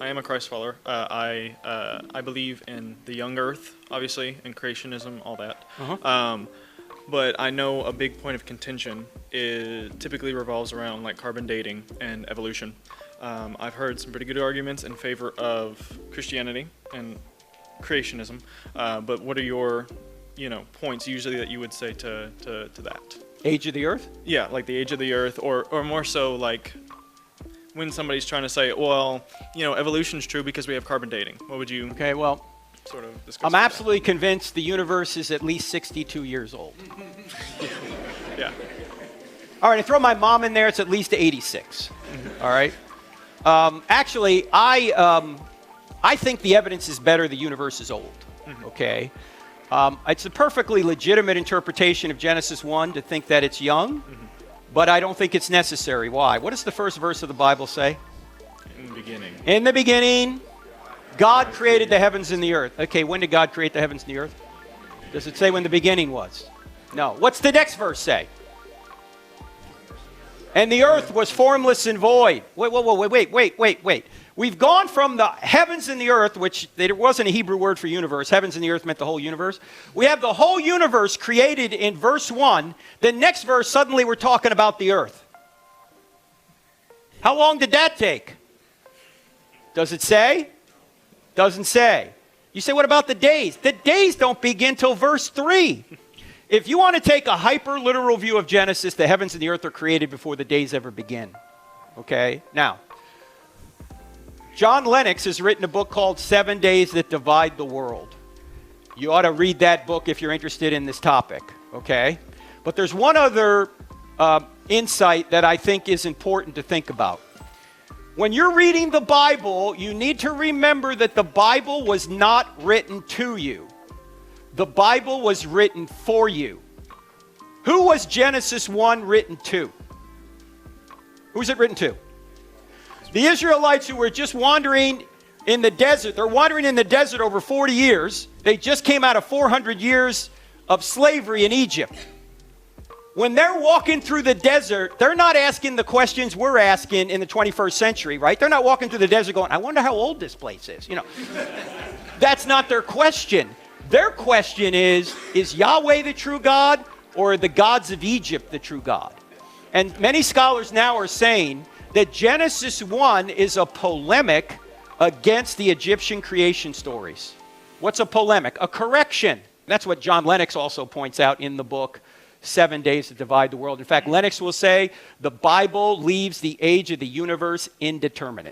I am a Christ follower. I believe in the young earth, obviously, and creationism, all that. But I know a big point of contention typically revolves around like carbon dating and evolution. I've heard some pretty good arguments in favor of Christianity and creationism. But what are your, points usually that you would say to that? Age of the Earth? Yeah, like the age of the Earth, or more so like when somebody's trying to say, well, evolution's true because we have carbon dating. What would you sort of discuss? I'm absolutely convinced the universe is at least 62 years old. Yeah. All right, I throw my mom in there, it's at least 86. All right? Actually, I think the evidence is better the universe is old. Okay? It's a perfectly legitimate interpretation of Genesis 1 to think that it's young. But I don't think it's necessary. Why? What does the first verse of the Bible say? In the beginning. In the beginning, God created the heavens and the earth. Okay, when did God create the heavens and the earth? Does it say when the beginning was? No. What's the next verse say? And the earth was formless and void. Wait. We've gone from the heavens and the earth, which there wasn't a Hebrew word for universe. Heavens and the earth meant the whole universe. We have the whole universe created in verse 1. The next verse, suddenly we're talking about the earth. How long did that take? Does it say? Doesn't say. You say, what about the days? The days don't begin till verse 3. If you want to take a hyper-literal view of Genesis, the heavens and the earth are created before the days ever begin. Okay? Now, John Lennox has written a book called 7 Days That Divide the World. You ought to read that book if you're interested in this topic, okay? But there's one other insight that I think is important to think about. When you're reading the Bible, you need to remember that the Bible was not written to you. The Bible was written for you. Who was Genesis 1 written to? Who's it written to? The Israelites who were just wandering in the desert. They're wandering in the desert over 40 years. They just came out of 400 years of slavery in Egypt. When they're walking through the desert, they're not asking the questions we're asking in the 21st century, right? They're not walking through the desert going, I wonder how old this place is. That's not their question. Their question is Yahweh the true God or the gods of Egypt the true God? And many scholars now are saying that Genesis 1 is a polemic against the Egyptian creation stories. What's a polemic? A correction. That's what John Lennox also points out in the book 7 Days That Divide the World. In fact, Lennox will say the Bible leaves the age of the universe indeterminate.